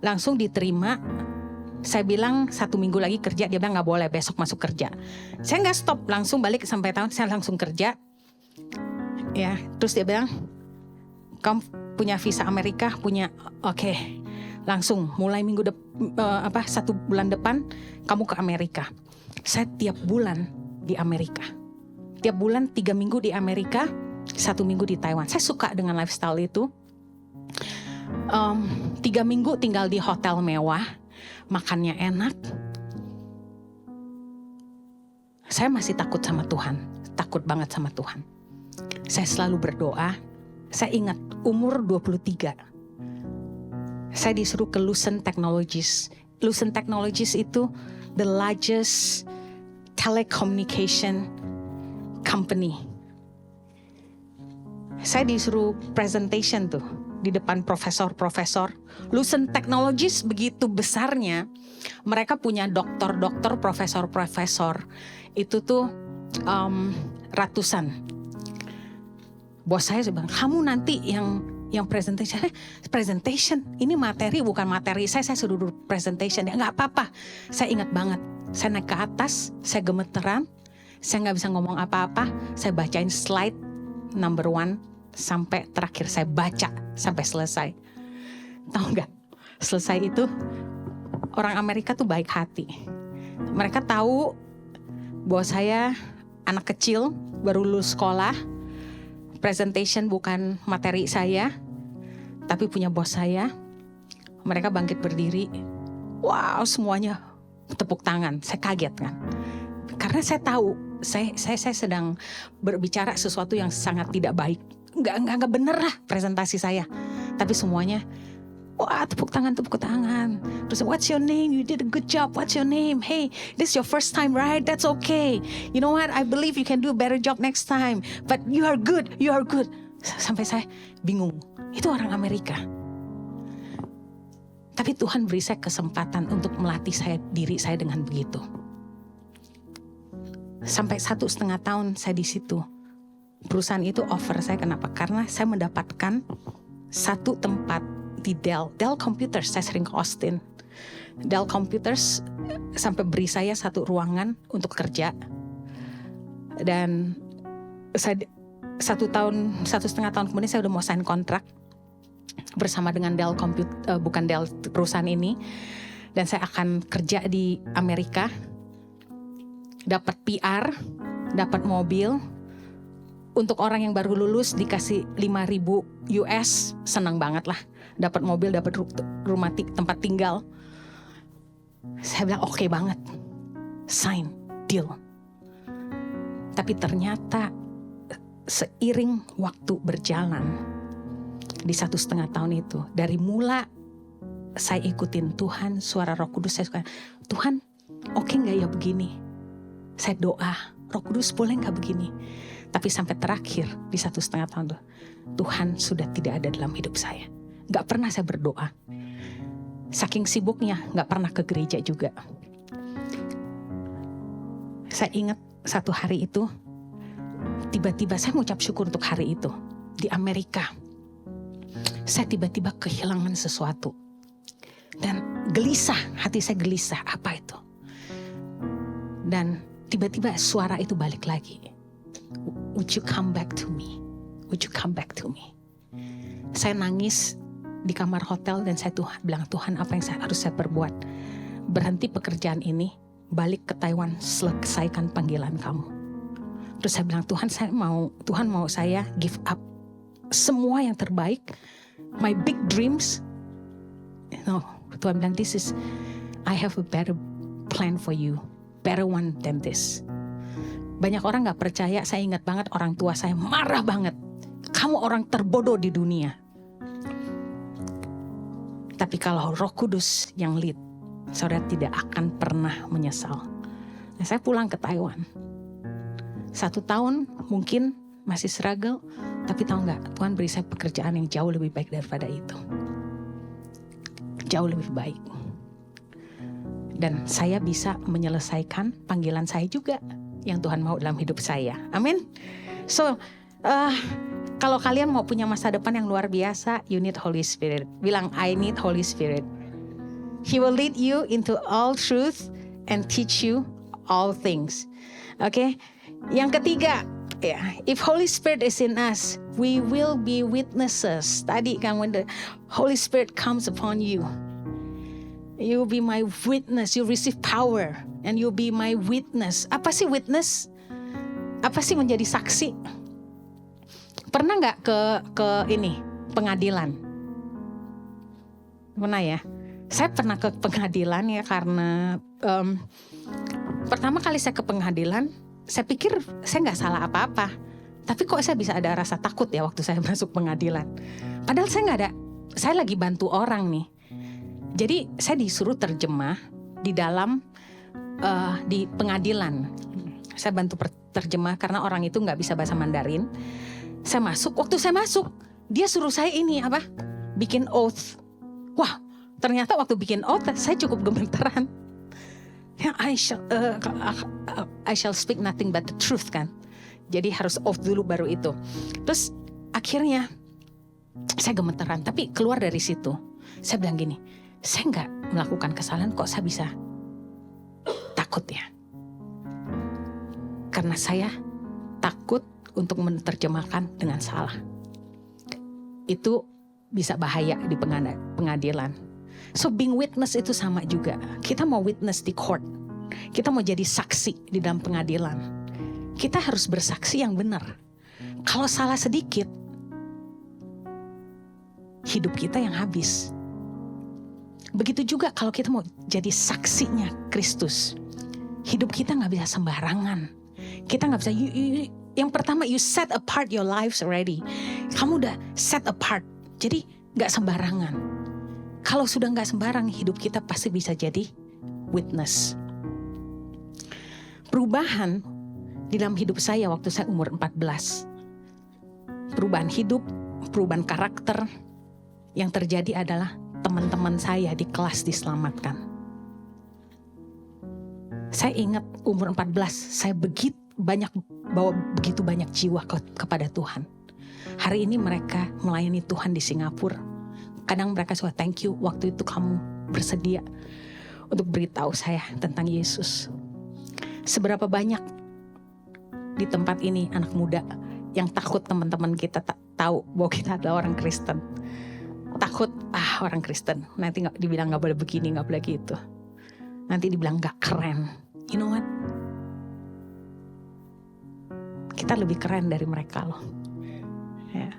langsung diterima. Saya bilang 1 minggu lagi kerja, dia bilang nggak boleh, besok masuk kerja. Saya nggak stop, langsung balik sampai Taiwan, saya langsung kerja. Ya, terus dia bilang, kamu punya visa Amerika, punya, oke. Langsung mulai 1 bulan depan kamu ke Amerika. Saya tiap bulan di Amerika. Tiap bulan 3 minggu di Amerika, 1 minggu di Taiwan. Saya suka dengan lifestyle itu. 3 minggu tinggal di hotel mewah, makannya enak. Saya masih takut sama Tuhan, takut banget sama Tuhan. Saya selalu berdoa. Saya ingat umur 23. Saya disuruh ke Lucent Technologies. Lucent Technologies itu the largest telecommunication company. Saya disuruh presentation tuh di depan profesor-profesor. Lucent Technologies begitu besarnya, mereka punya doktor-doktor, profesor-profesor. Itu tuh ratusan. Bos saya bilang, kamu nanti yang presentation, ini materi bukan materi saya suruh presentation. Ya nggak apa-apa. Saya ingat banget, saya naik ke atas, saya gemeteran, saya nggak bisa ngomong apa-apa, saya bacain slide number 1 sampai terakhir, saya baca sampai selesai. Tahu nggak? Selesai itu orang Amerika tuh baik hati. Mereka tahu bahwa saya anak kecil baru lulus sekolah, presentation bukan materi saya, tapi punya bos saya. Mereka bangkit berdiri. Wow, semuanya tepuk tangan. Saya kaget kan. Karena saya tahu saya sedang berbicara sesuatu yang sangat tidak baik. Enggak bener lah presentasi saya. Tapi semuanya, wah, tepuk tangan. Terus, what's your name? You did a good job. What's your name? Hey, this is your first time, right? That's okay. You know what? I believe you can do a better job next time. But you are good. Sampai saya bingung. Itu orang Amerika. Tapi Tuhan beri saya kesempatan untuk melatih diri saya dengan begitu. Sampai 1,5 tahun saya di situ. Perusahaan itu offer saya, kenapa? Karena saya mendapatkan satu tempat di Dell Computers. Saya sering ke Austin. Dell Computers sampai beri saya satu ruangan untuk kerja. Dan saya 1,5 tahun kemudian saya udah mau sign kontrak bersama dengan Dell bukan Dell perusahaan ini. Dan saya akan kerja di Amerika. Dapat PR, dapat mobil. Untuk orang yang baru lulus dikasih 5.000 US, senang banget lah. Dapat mobil, dapat rumah tempat tinggal. Saya bilang oke banget, sign, deal. Tapi ternyata seiring waktu berjalan di 1,5 tahun itu, dari mula saya ikutin Tuhan, suara Roh Kudus, saya suka, Tuhan oke gak ya begini? Saya doa, Roh Kudus boleh gak begini? Tapi sampai terakhir di 1,5 tahun itu, Tuhan sudah tidak ada dalam hidup saya. Gak pernah saya berdoa. Saking sibuknya gak pernah ke gereja juga. Saya ingat satu hari itu, tiba-tiba saya mengucap syukur untuk hari itu. Di Amerika, saya tiba-tiba kehilangan sesuatu. Dan gelisah, hati saya gelisah, apa itu? Dan tiba-tiba suara itu balik lagi. Would you come back to me? Would you come back to me? Saya nangis di kamar hotel dan saya bilang, Tuhan apa yang harus saya perbuat? Berhenti pekerjaan ini, balik ke Taiwan, selesaikan panggilan kamu. Terus saya bilang, Tuhan mau saya give up semua yang terbaik, my big dreams. No, Tuhan bilang, I have a better plan for you, better one than this. Banyak orang gak percaya, saya ingat banget orang tua saya marah banget. Kamu orang terbodoh di dunia. Tapi kalau Roh Kudus yang lead, saudara tidak akan pernah menyesal. Nah, saya pulang ke Taiwan. 1 tahun mungkin masih struggle, tapi tahu gak, Tuhan beri saya pekerjaan yang jauh lebih baik daripada itu. Jauh lebih baik. Dan saya bisa menyelesaikan panggilan saya juga. yang Tuhan mau dalam hidup saya. Amin. So, kalau kalian mau punya masa depan yang luar biasa, you need Holy Spirit. Bilang, I need Holy Spirit. He will lead you into all truth and teach you all things. Oke. Yang ketiga, if Holy Spirit is in us, we will be witnesses. Tadi kan, when the Holy Spirit comes upon you, you will be my witness. You receive power and you'll be my witness. Apa sih witness? Apa sih menjadi saksi? Pernah nggak ke ini pengadilan? Pernah ya? Saya pernah ke pengadilan ya, karena pertama kali saya ke pengadilan, saya pikir saya nggak salah apa-apa. Tapi kok saya bisa ada rasa takut ya waktu saya masuk pengadilan. Padahal saya nggak ada, saya lagi bantu orang nih. Jadi saya disuruh terjemah di dalam di pengadilan. Saya bantu terjemah karena orang itu nggak bisa bahasa Mandarin. Saya masuk, waktu saya masuk, dia suruh saya ini bikin oath. Wah, ternyata waktu bikin oath saya cukup gemeteran. Ya, I shall speak nothing but the truth kan. Jadi harus oath dulu baru itu. Terus akhirnya saya gemeteran, tapi keluar dari situ saya bilang gini, saya nggak melakukan kesalahan, kok saya bisa takut ya? Karena saya takut untuk menerjemahkan dengan salah. Itu bisa bahaya di pengadilan. So being witness itu sama juga. Kita mau witness di court. Kita mau jadi saksi di dalam pengadilan. Kita harus bersaksi yang benar. Kalau salah sedikit, hidup kita yang habis. Begitu juga kalau kita mau jadi saksinya Kristus. Hidup kita gak bisa sembarangan. Kita gak bisa, yang pertama you set apart your lives already. Kamu udah set apart. Jadi gak sembarangan. Kalau sudah gak sembarang, hidup kita pasti bisa jadi witness. Perubahan di dalam hidup saya waktu saya umur 14. Perubahan hidup, perubahan karakter. Yang terjadi adalah teman-teman saya di kelas diselamatkan. Saya ingat umur 14, saya bawa begitu banyak jiwa kepada Tuhan. Hari ini mereka melayani Tuhan di Singapura. Kadang mereka suka, thank you waktu itu kamu bersedia untuk beritahu saya tentang Yesus. Seberapa banyak di tempat ini anak muda yang takut teman-teman kita tahu bahwa kita adalah orang Kristen. Takut, orang Kristen nanti dibilang gak boleh begini, gak boleh gitu. Nanti dibilang gak keren. You know what? Kita lebih keren dari mereka loh. Ya.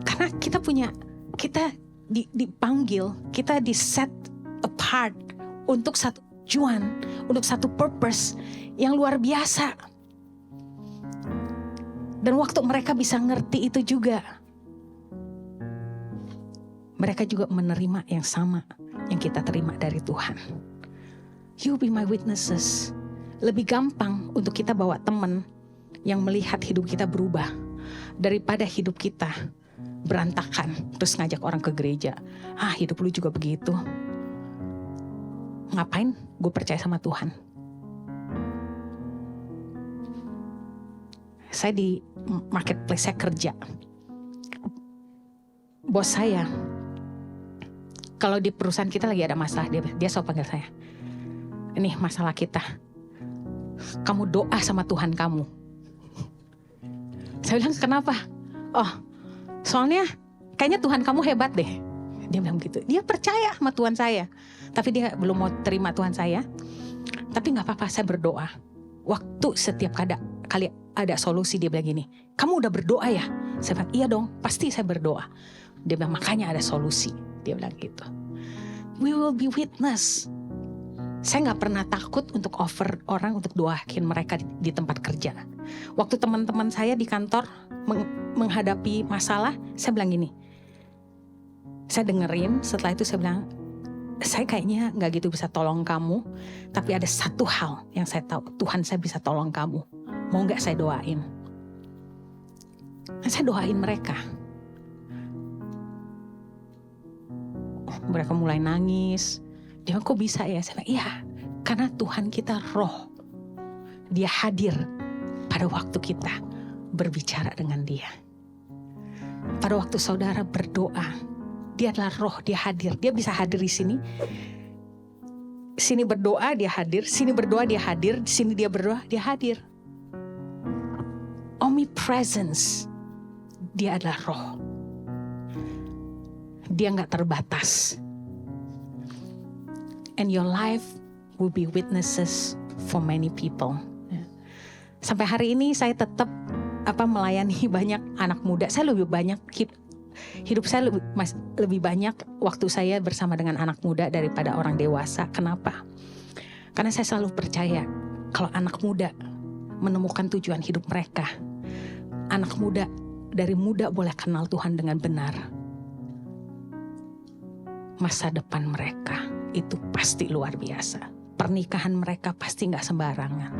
Karena kita dipanggil, kita di set apart untuk satu tujuan, untuk satu purpose yang luar biasa. Dan waktu mereka bisa ngerti itu juga, mereka juga menerima yang sama yang kita terima dari Tuhan. You be my witnesses. Lebih gampang untuk kita bawa teman yang melihat hidup kita berubah daripada hidup kita berantakan terus ngajak orang ke gereja. Hidup lu juga begitu. Ngapain? Gue percaya sama Tuhan. Saya di marketplace, saya kerja. Bos saya, kalau di perusahaan kita lagi ada masalah, dia selalu panggil saya. Ini masalah kita. Kamu doa sama Tuhan kamu. Saya bilang, kenapa? Soalnya kayaknya Tuhan kamu hebat deh. Dia bilang gitu. Dia percaya sama Tuhan saya. Tapi dia belum mau terima Tuhan saya. Tapi gak apa-apa, saya berdoa. Waktu setiap kali ada solusi, dia bilang gini, kamu udah berdoa ya? Saya bilang, iya dong, pasti saya berdoa. Dia bilang, makanya ada solusi. Dia bilang gitu. We will be witness. Saya gak pernah takut untuk offer orang untuk doain mereka di tempat kerja. Waktu teman-teman saya di kantor menghadapi masalah, saya bilang gini. Saya dengerin, setelah itu saya bilang, saya kayaknya gak gitu bisa tolong kamu. Tapi ada satu hal yang saya tahu, Tuhan saya bisa tolong kamu. Mau gak saya doain? Saya doain mereka. Mereka mulai nangis. Dia bilang, kok bisa ya? Saya bilang, iya, karena Tuhan kita roh. Dia hadir pada waktu kita berbicara dengan dia. Pada waktu saudara berdoa, dia adalah roh, dia hadir. Dia bisa hadir di sini. Sini berdoa, dia hadir. Sini berdoa, dia hadir. Sini dia berdoa, dia hadir. Omnipresence. Dia adalah roh. Dia gak terbatas. And your life will be witnesses for many people. Sampai hari ini saya tetap melayani banyak anak muda. Saya lebih banyak hidup saya lebih banyak waktu saya bersama dengan anak muda daripada orang dewasa. Kenapa? Karena saya selalu percaya kalau anak muda menemukan tujuan hidup mereka, anak muda dari muda boleh kenal Tuhan dengan benar, masa depan mereka itu pasti luar biasa. Pernikahan mereka pasti gak sembarangan.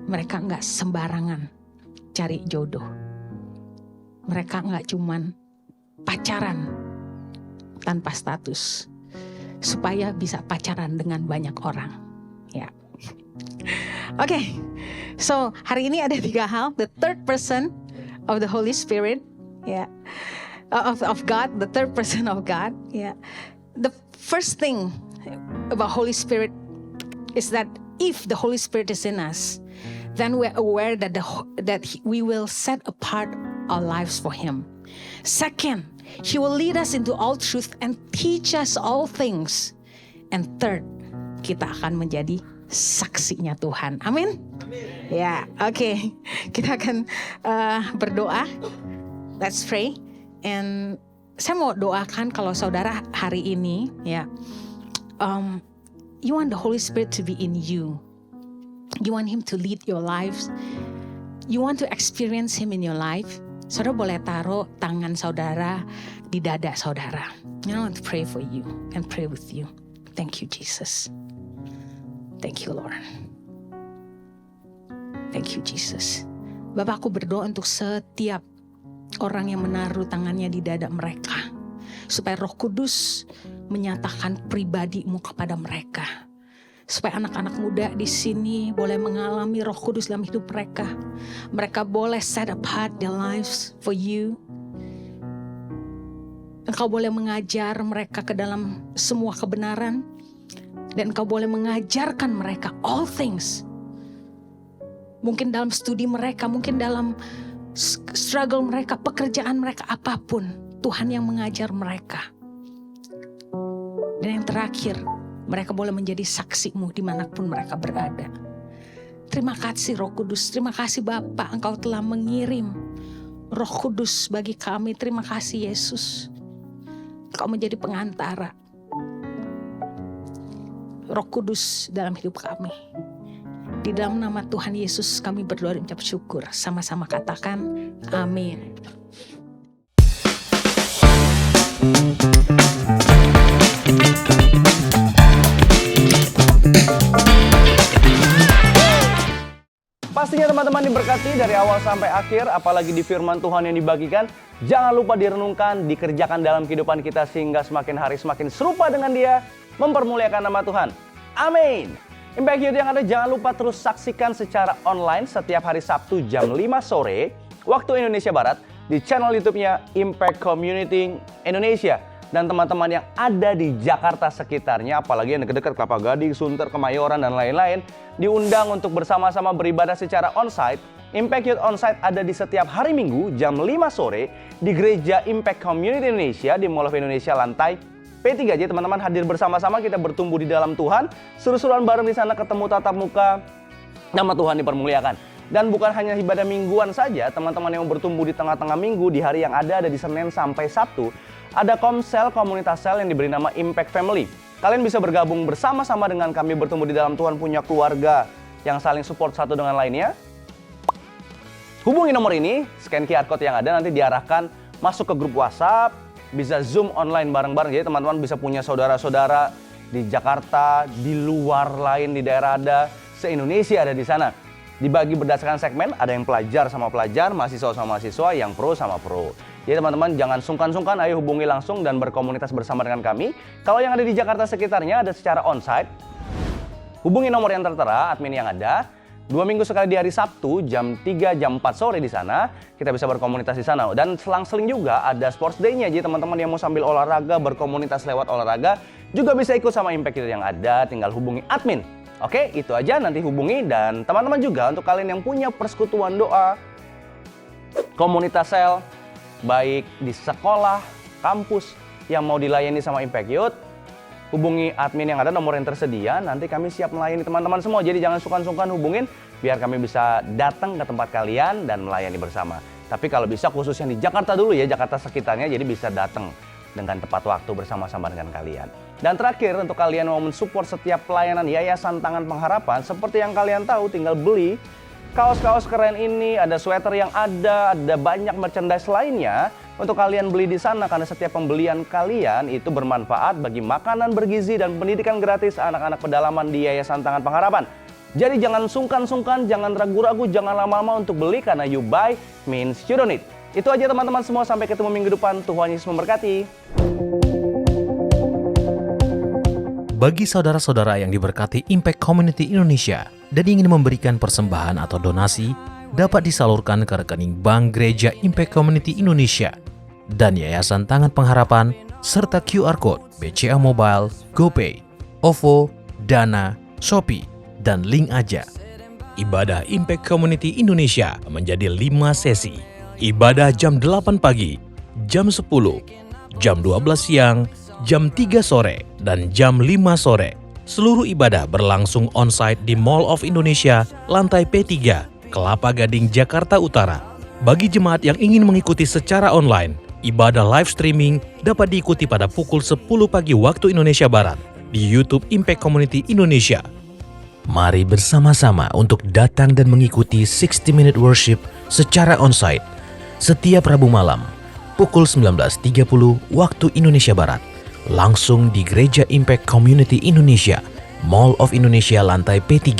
Mereka gak sembarangan cari jodoh. Mereka gak cuman pacaran tanpa status, supaya bisa pacaran dengan banyak orang. Ya. Oke, so hari ini ada 3 hal. The third person of the Holy Spirit, ya, of God, the third person of God. Ya. The first thing about Holy Spirit is that if the Holy Spirit is in us, then we're aware that we will set apart our lives for Him. Second, He will lead us into all truth and teach us all things. And third, kita akan menjadi saksinya Tuhan. Amin. Ya, oke. Kita akan berdoa. Let's pray. And saya mau doakan kalau saudara hari ini, ya, you want the Holy Spirit to be in you. You want Him to lead your lives. You want to experience Him in your life. Saudara boleh taruh tangan saudara di dada saudara. I want to pray for you and pray with you. Thank you, Jesus. Thank you, Lord. Thank you, Jesus. Bapak, aku berdoa untuk setiap orang yang menaruh tangannya di dada mereka, supaya Roh Kudus menyatakan pribadi-Mu kepada mereka. Supaya anak-anak muda di sini boleh mengalami Roh Kudus dalam hidup mereka. Mereka boleh set apart their lives for you. Engkau boleh mengajar mereka ke dalam semua kebenaran. Dan Engkau boleh mengajarkan mereka all things. Mungkin dalam studi mereka, mungkin dalam struggle mereka, pekerjaan mereka, apapun. Tuhan yang mengajar mereka. Dan yang terakhir, mereka boleh menjadi saksi-Mu dimanapun mereka berada. Terima kasih Roh Kudus. Terima kasih Bapa, Engkau telah mengirim Roh Kudus bagi kami. Terima kasih Yesus. Engkau menjadi pengantara Roh Kudus dalam hidup kami. Di dalam nama Tuhan Yesus kami berdoa dan mengucap syukur. Sama-sama katakan amin. Pastinya teman-teman diberkati dari awal sampai akhir, apalagi di firman Tuhan yang dibagikan. Jangan lupa direnungkan, dikerjakan dalam kehidupan kita sehingga semakin hari semakin serupa dengan Dia, mempermuliakan nama Tuhan. Amin. Impact Youth yang ada, jangan lupa terus saksikan secara online setiap hari Sabtu jam 5 sore waktu Indonesia Barat di channel YouTube-nya Impact Community Indonesia. Dan teman-teman yang ada di Jakarta sekitarnya, apalagi yang dekat-dekat Kelapa Gading, Sunter, Kemayoran, dan lain-lain, diundang untuk bersama-sama beribadah secara onsite. Impact Youth Onsite ada di setiap hari Minggu jam 5 sore di Gereja Impact Community Indonesia di Mall of Indonesia lantai P3J. Teman-teman hadir bersama-sama, kita bertumbuh di dalam Tuhan, seru-seruan bareng di sana, ketemu tatap muka, nama Tuhan dipermuliakan. Dan bukan hanya ibadah mingguan saja, teman-teman yang bertumbuh di tengah-tengah minggu, di hari yang ada di Senin sampai Sabtu, ada komsel, komunitas sel yang diberi nama Impact Family. Kalian bisa bergabung bersama-sama dengan kami, bertumbuh di dalam Tuhan, punya keluarga yang saling support satu dengan lainnya. Hubungi nomor ini, scan QR code yang ada, nanti diarahkan masuk ke grup WhatsApp, bisa Zoom online bareng-bareng. Jadi teman-teman bisa punya saudara-saudara di Jakarta, di luar lain, di daerah ada, se-Indonesia ada di sana. Dibagi berdasarkan segmen, ada yang pelajar sama pelajar, mahasiswa sama mahasiswa, yang pro sama pro. Jadi teman-teman jangan sungkan-sungkan, ayo hubungi langsung dan berkomunitas bersama dengan kami. Kalau yang ada di Jakarta sekitarnya ada secara onsite, Hubungi nomor yang tertera, admin yang ada. 2 minggu sekali di hari Sabtu, jam 3, jam 4 sore di sana. Kita bisa berkomunitas di sana. Dan selang-seling juga ada Sports Day-nya. Jadi teman-teman yang mau sambil olahraga, berkomunitas lewat olahraga, juga bisa ikut sama Impact Youth yang ada. Tinggal hubungi admin. Oke, itu aja, nanti hubungi. Dan teman-teman juga untuk kalian yang punya persekutuan doa, komunitas sel, baik di sekolah, kampus, yang mau dilayani sama Impact Youth, hubungi admin yang ada, nomor yang tersedia. Nanti kami siap melayani teman-teman semua. Jadi jangan sungkan-sungkan hubungin, biar kami bisa datang ke tempat kalian dan melayani bersama. Tapi kalau bisa khususnya di Jakarta dulu ya, Jakarta sekitarnya, jadi bisa datang dengan tepat waktu bersama-sama dengan kalian. Dan terakhir, untuk kalian mau mensupport setiap pelayanan Yayasan Tangan Pengharapan, seperti yang kalian tahu, tinggal beli kaos-kaos keren ini, ada sweater yang ada banyak merchandise lainnya. Untuk kalian beli di sana, karena setiap pembelian kalian itu bermanfaat bagi makanan bergizi dan pendidikan gratis anak-anak pedalaman di Yayasan Tangan Pengharapan. Jadi jangan sungkan-sungkan, jangan ragu-ragu, jangan lama-lama untuk beli, karena you buy means you don't need. Itu aja teman-teman semua, sampai ketemu minggu depan. Tuhan Yesus memberkati. Bagi saudara-saudara yang diberkati Impact Community Indonesia dan ingin memberikan persembahan atau donasi, dapat disalurkan ke rekening Bank Gereja Impact Community Indonesia dan Yayasan Tangan Pengharapan, serta QR Code BCA Mobile, GoPay, OVO, Dana, Shopee, dan link aja. Ibadah Impact Community Indonesia menjadi 5 sesi. Ibadah jam 8 pagi, jam 10, jam 12 siang, jam 3 sore, dan jam 5 sore. Seluruh ibadah berlangsung on-site di Mall of Indonesia, lantai P3, Kelapa Gading, Jakarta Utara. Bagi jemaat yang ingin mengikuti secara online, ibadah live streaming dapat diikuti pada pukul 10 pagi waktu Indonesia Barat di YouTube Impact Community Indonesia. Mari bersama-sama untuk datang dan mengikuti 60 Minute Worship secara onsite setiap Rabu malam pukul 19.30 waktu Indonesia Barat, langsung di Gereja Impact Community Indonesia, Mall of Indonesia lantai P3.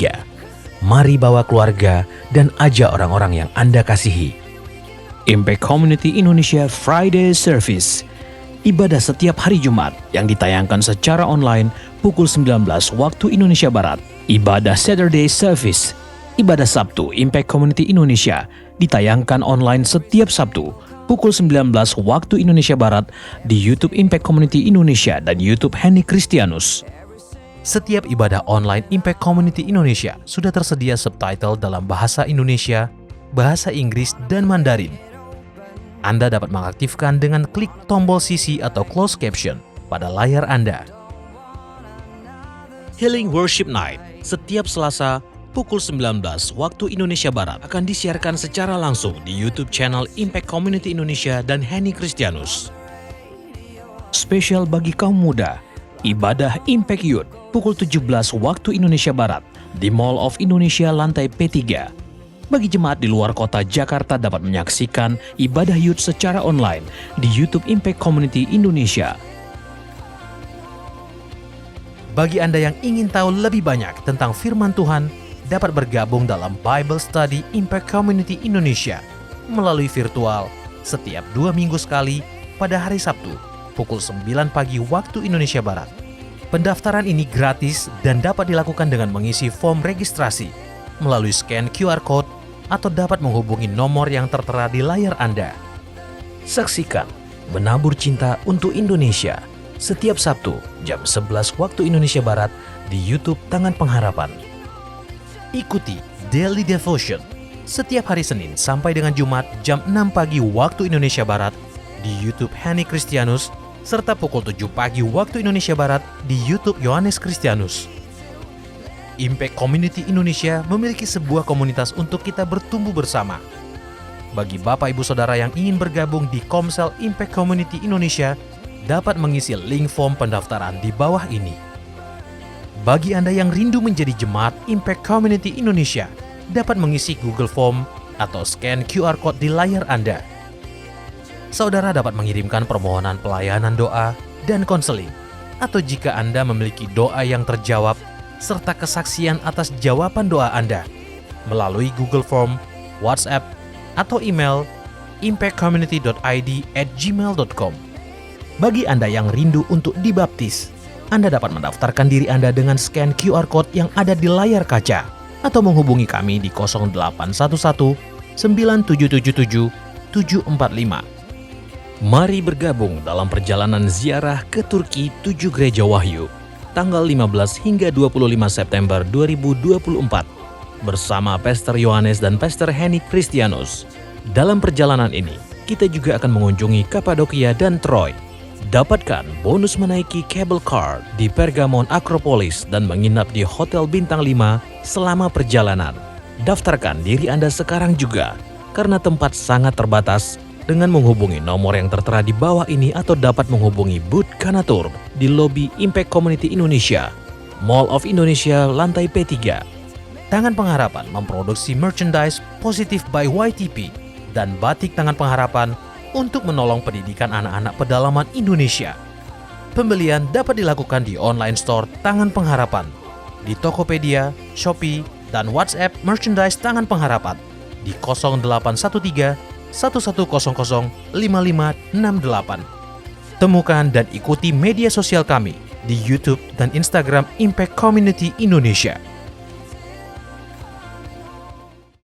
Mari bawa keluarga dan ajak orang-orang yang Anda kasihi. Impact Community Indonesia Friday Service. Ibadah setiap hari Jumat yang ditayangkan secara online pukul 19 waktu Indonesia Barat. Ibadah Saturday Service. Ibadah Sabtu Impact Community Indonesia ditayangkan online setiap Sabtu pukul 19 waktu Indonesia Barat di YouTube Impact Community Indonesia dan YouTube Henny Kristianus. Setiap ibadah online Impact Community Indonesia sudah tersedia subtitle dalam bahasa Indonesia, bahasa Inggris, dan Mandarin. Anda dapat mengaktifkan dengan klik tombol CC atau closed caption pada layar Anda. Healing Worship Night setiap Selasa pukul 19 waktu Indonesia Barat akan disiarkan secara langsung di YouTube channel Impact Community Indonesia dan Henny Kristianus. Spesial bagi kaum muda, ibadah Impact Youth pukul 17 waktu Indonesia Barat di Mall of Indonesia lantai P3. Bagi jemaat di luar kota Jakarta dapat menyaksikan ibadah youth secara online di YouTube Impact Community Indonesia. Bagi Anda yang ingin tahu lebih banyak tentang firman Tuhan, dapat bergabung dalam Bible Study Impact Community Indonesia melalui virtual setiap 2 minggu sekali pada hari Sabtu pukul 9 pagi waktu Indonesia Barat. Pendaftaran ini gratis dan dapat dilakukan dengan mengisi form registrasi melalui scan QR Code atau dapat menghubungi nomor yang tertera di layar Anda. Saksikan Menabur Cinta untuk Indonesia setiap Sabtu jam 11 waktu Indonesia Barat di YouTube Tangan Pengharapan. Ikuti Daily Devotion setiap hari Senin sampai dengan Jumat jam 6 pagi waktu Indonesia Barat di YouTube Henny Kristianus, serta pukul 7 pagi waktu Indonesia Barat di YouTube Yohanes Kristianus. Impact Community Indonesia memiliki sebuah komunitas untuk kita bertumbuh bersama. Bagi Bapak Ibu Saudara yang ingin bergabung di Komsel Impact Community Indonesia, dapat mengisi link form pendaftaran di bawah ini. Bagi Anda yang rindu menjadi jemaat Impact Community Indonesia, dapat mengisi Google Form atau scan QR Code di layar Anda. Saudara dapat mengirimkan permohonan pelayanan doa dan konseling, atau jika Anda memiliki doa yang terjawab, serta kesaksian atas jawaban doa Anda, melalui Google Form, WhatsApp, atau email impactcommunity.id@gmail.com. Bagi Anda yang rindu untuk dibaptis, Anda dapat mendaftarkan diri Anda dengan scan QR Code yang ada di layar kaca atau menghubungi kami di 0811 9777 745. Mari bergabung dalam perjalanan ziarah ke Turki 7 Gereja Wahyu, tanggal 15 hingga 25 September 2024, bersama Pastor Yohanes dan Pastor Henny Kristianus. Dalam perjalanan ini, kita juga akan mengunjungi Kapadokia dan Troy. Dapatkan bonus menaiki cable car di Pergamon Acropolis dan menginap di Hotel Bintang 5 selama perjalanan. Daftarkan diri Anda sekarang juga, karena tempat sangat terbatas, dengan menghubungi nomor yang tertera di bawah ini atau dapat menghubungi Booth Kanatur di lobi Impact Community Indonesia, Mall of Indonesia, lantai P3. Tangan Pengharapan memproduksi merchandise Positive by YTP dan batik Tangan Pengharapan untuk menolong pendidikan anak-anak pedalaman Indonesia. Pembelian dapat dilakukan di online store Tangan Pengharapan, di Tokopedia, Shopee, dan WhatsApp merchandise Tangan Pengharapan di 0813 1100 5568. Temukan dan ikuti media sosial kami di YouTube dan Instagram Impact Community Indonesia.